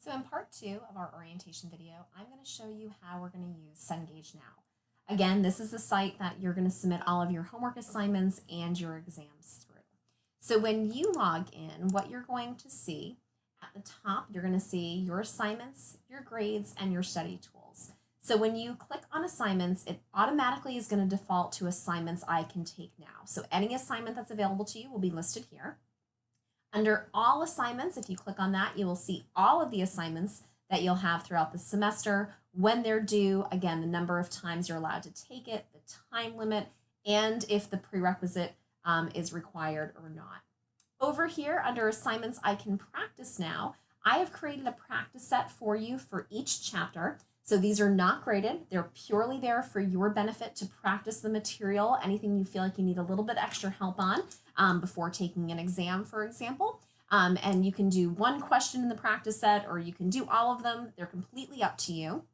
So in part 2 of our orientation video, I'm going to show you how we're going to use Cengage now. Again, this is the site that you're going to submit all of your homework assignments and your exams through. So when you log in, what you're going to see at the top, you're going to see your assignments, your grades, and your study tools. So when you click on assignments, it automatically is going to default to assignments I can take now. So any assignment that's available to you will be listed here. Under all assignments, if you click on that, you will see all of the assignments that you'll have throughout the semester, when they're due, again, the number of times you're allowed to take it, the time limit, and if the prerequisite is required or not. Over here, under assignments I can practice now, I have created a practice set for you for each chapter. So these are not graded. They're purely there for your benefit to practice the material, anything you feel like you need a little bit extra help on before taking an exam, for example. And you can do one question in the practice set, or you can do all of them. They're completely up to you.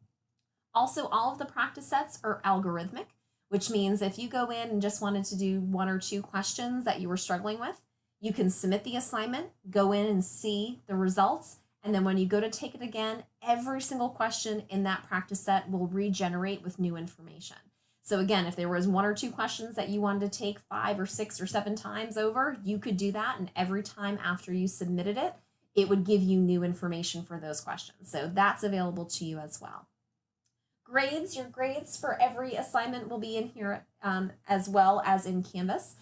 Also, all of the practice sets are algorithmic, which means if you go in and just wanted to do one or two questions that you were struggling with, you can submit the assignment, go in and see the results, and then when you go to take it again, every single question in that practice set will regenerate with new information. So again, if there was one or two questions that you wanted to take 5 or 6 or 7 times over, you could do that, and every time after you submitted it, it would give you new information for those questions. So that's available to you as well. Grades, your grades for every assignment will be in here as well as in Canvas.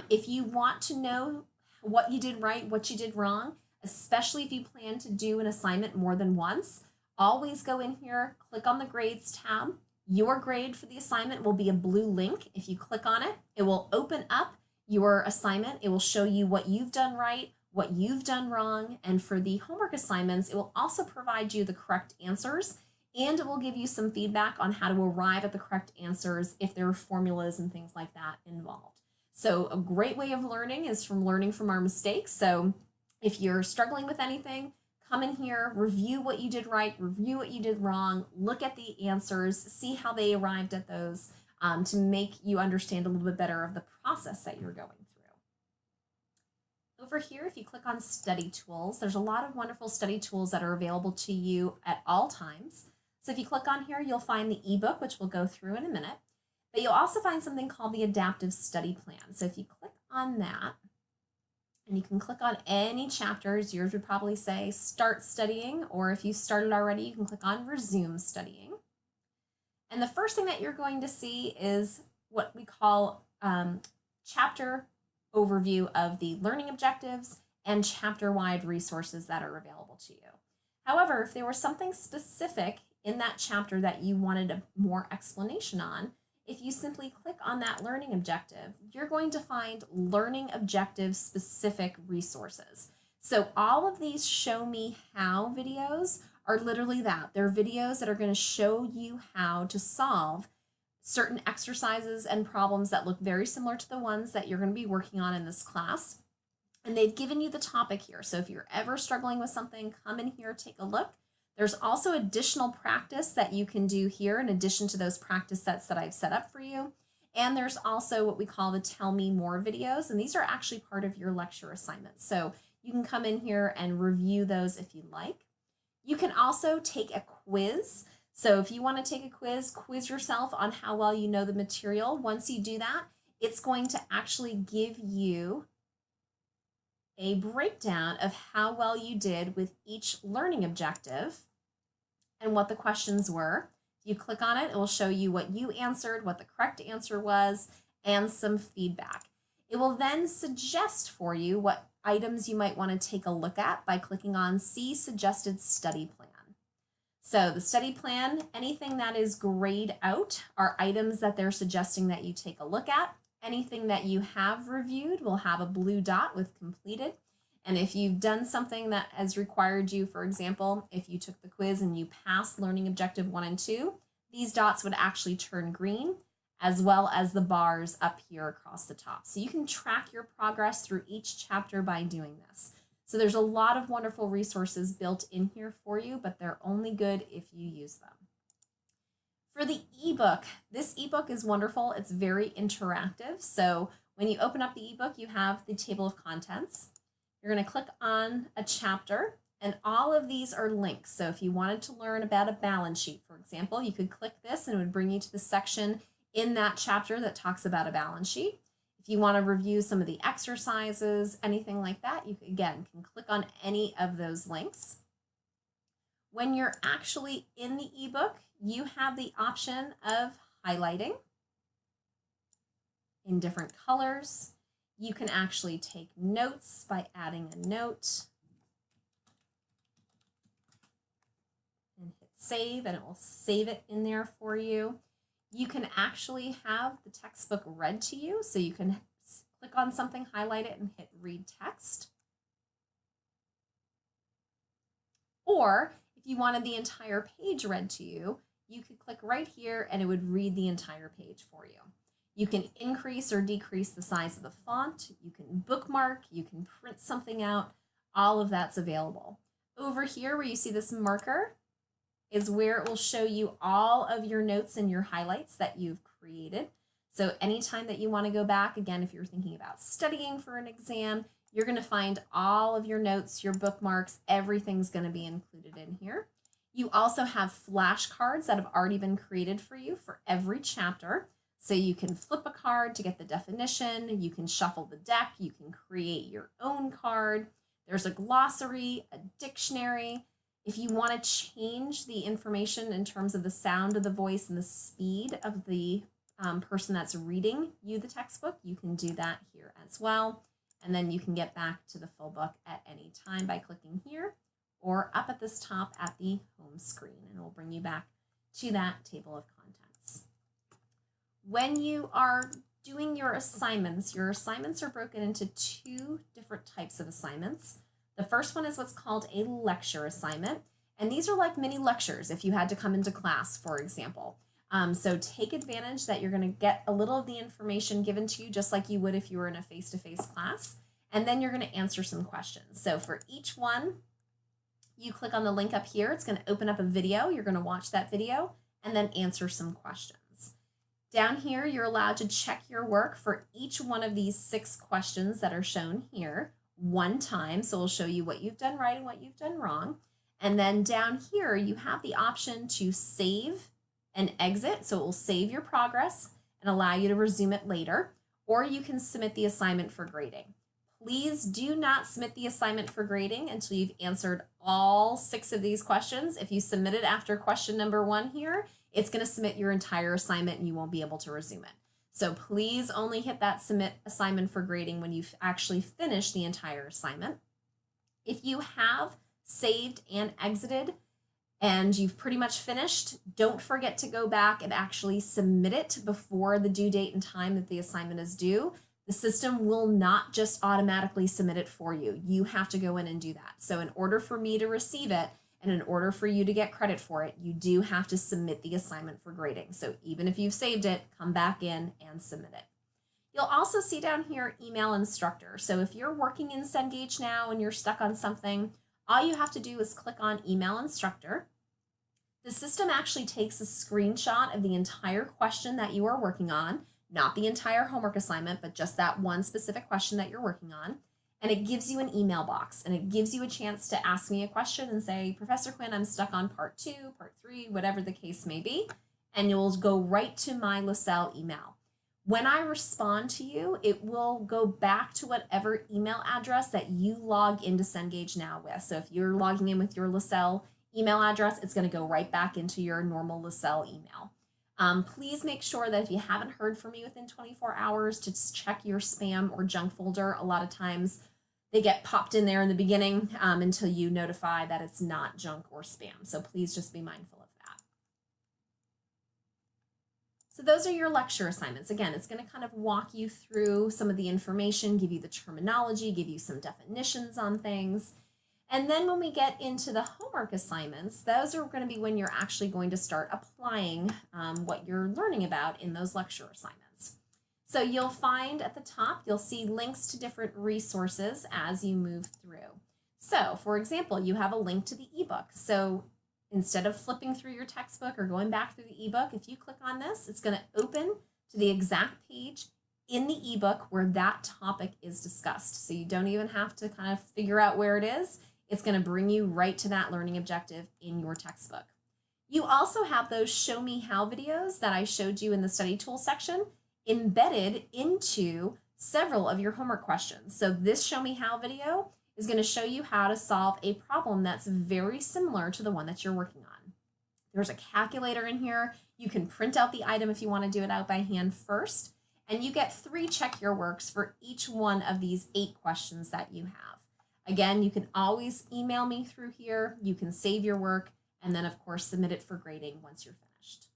If you want to know what you did right, what you did wrong, especially if you plan to do an assignment more than once, always go in here, click on the grades tab. Your grade for the assignment will be a blue link. If you click on it, it will open up your assignment. It will show you what you've done right, what you've done wrong, and for the homework assignments, it will also provide you the correct answers, and it will give you some feedback on how to arrive at the correct answers if there are formulas and things like that involved. So a great way of learning is from learning from our mistakes. So if you're struggling with anything, come in here, review what you did right, review what you did wrong, look at the answers, see how they arrived at those to make you understand a little bit better of the process that you're going through. Over here, if you click on study tools, there's a lot of wonderful study tools that are available to you at all times. So if you click on here, you'll find the ebook, which we'll go through in a minute. But you'll also find something called the adaptive study plan. So if you click on that, and you can click on any chapters, yours would probably say start studying, or if you started already, you can click on resume studying. And the first thing that you're going to see is what we call chapter overview of the learning objectives and chapter-wide resources that are available to you. However, if there was something specific in that chapter that you wanted a more explanation on, if you simply click on that learning objective, you're going to find learning objective specific resources. So all of these show me how videos are literally that. They're videos that are going to show you how to solve certain exercises and problems that look very similar to the ones that you're going to be working on in this class. And they've given you the topic here. So if you're ever struggling with something, come in here, take a look. There's also additional practice that you can do here in addition to those practice sets that I've set up for you. And there's also what we call the Tell Me More videos, and these are actually part of your lecture assignments. So you can come in here and review those if you like. You can also take a quiz. So if you want to take a quiz yourself on how well you know the material. Once you do that, it's going to actually give you a breakdown of how well you did with each learning objective and what the questions were. If you click on it, it will show you what you answered, what the correct answer was, and some feedback. It will then suggest for you what items you might want to take a look at by clicking on See Suggested Study Plan. So the study plan, anything that is grayed out are items that they're suggesting that you take a look at. Anything that you have reviewed will have a blue dot with completed. And if you've done something that has required you, for example, if you took the quiz and you passed learning objective 1 and 2, these dots would actually turn green, as well as the bars up here across the top. So you can track your progress through each chapter by doing this. So there's a lot of wonderful resources built in here for you, but they're only good if you use them. For the ebook, this ebook is wonderful. It's very interactive. So when you open up the ebook, you have the table of contents. You're going to click on a chapter, And all of these are links. So if you wanted to learn about a balance sheet, for example, you could click this and it would bring you to the section in that chapter that talks about a balance sheet. If you want to review some of the exercises, anything like that, you again can click on any of those links. When you're actually in the ebook, you have the option of highlighting in different colors. You can actually take notes by adding a note and hit save, and it will save it in there for you. You can actually have the textbook read to you, so you can click on something, highlight it, and hit read text. Or if you wanted the entire page read to you, you could click right here and it would read the entire page for you. You can increase or decrease the size of the font, you can bookmark, you can print something out, all of that's available. Over here where you see this marker is where it will show you all of your notes and your highlights that you've created. So anytime that you want to go back, again, if you're thinking about studying for an exam, you're going to find all of your notes, your bookmarks, everything's going to be included in here. You also have flashcards that have already been created for you for every chapter. So you can flip a card to get the definition, you can shuffle the deck, you can create your own card. There's a glossary, a dictionary. If you want to change the information in terms of the sound of the voice and the speed of the person that's reading you the textbook, you can do that here as well. And then you can get back to the full book at any time by clicking here or up at this top at the home screen, and it will bring you back to that table of contents. When you are doing your assignments are broken into two different types of assignments. The first one is what's called a lecture assignment, and these are like mini lectures if you had to come into class, for example. So take advantage that you're going to get a little of the information given to you just like you would if you were in a face-to-face class, and then you're going to answer some questions. So for each one, you click on the link up here. It's going to open up a video. You're going to watch that video and then answer some questions. Down here, you're allowed to check your work for each one of these 6 questions that are shown here one time. So it'll show you what you've done right and what you've done wrong. And then down here, you have the option to save and exit. So it will save your progress and allow you to resume it later, or you can submit the assignment for grading. Please do not submit the assignment for grading until you've answered all 6 of these questions. If you submit it after question number 1 here, it's going to submit your entire assignment and you won't be able to resume it. So please only hit that submit assignment for grading when you've actually finished the entire assignment. If you have saved and exited and you've pretty much finished, don't forget to go back and actually submit it before the due date and time that the assignment is due. The system will not just automatically submit it for you. You have to go in and do that. So in order for me to receive it and in order for you to get credit for it, you do have to submit the assignment for grading. So even if you've saved it, come back in and submit it. You'll also see down here email instructor. So if you're working in Cengage now and you're stuck on something, all you have to do is click on email instructor. The system actually takes a screenshot of the entire question that you are working on, not the entire homework assignment, but just that one specific question that you're working on. And it gives you an email box, and it gives you a chance to ask me a question and say, Professor Quinn, I'm stuck on part 2, part 3, whatever the case may be. And you'll go right to my LaSalle email. When I respond to you, it will go back to whatever email address that you log into Cengage Now with. So if you're logging in with your LaSalle email address, it's going to go right back into your normal LaSalle email. Please make sure that if you haven't heard from me within 24 hours to check your spam or junk folder. A lot of times they get popped in there in the beginning until you notify that it's not junk or spam. So please just be mindful of that. So those are your lecture assignments. Again, it's going to kind of walk you through some of the information, give you the terminology, give you some definitions on things. And then when we get into the homework assignments, those are going to be when you're actually going to start applying what you're learning about in those lecture assignments. So you'll find at the top, you'll see links to different resources as you move through. So for example, you have a link to the ebook. So instead of flipping through your textbook or going back through the ebook, if you click on this, it's going to open to the exact page in the ebook where that topic is discussed. So you don't even have to kind of figure out where it is. It's going to bring you right to that learning objective in your textbook. You also have those show me how videos that I showed you in the study tools section embedded into several of your homework questions. So this show me how video is going to show you how to solve a problem that's very similar to the one that you're working on. There's a calculator in here. You can print out the item if you want to do it out by hand first, and you get 3 check your works for each one of these 8 questions that you have. Again, you can always email me through here. You can save your work and then of course submit it for grading once you're finished.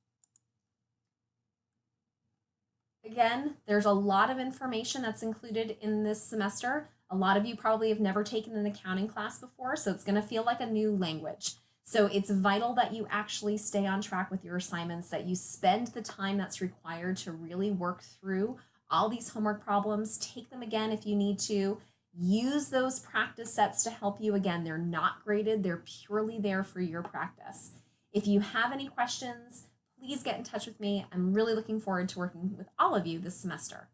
Again, there's a lot of information that's included in this semester. A lot of you probably have never taken an accounting class before, so it's going to feel like a new language. So it's vital that you actually stay on track with your assignments, that you spend the time that's required to really work through all these homework problems. Take them again if you need to. Use those practice sets to help you. Again, they're not graded, they're purely there for your practice. If you have any questions, please get in touch with me. I'm really looking forward to working with all of you this semester.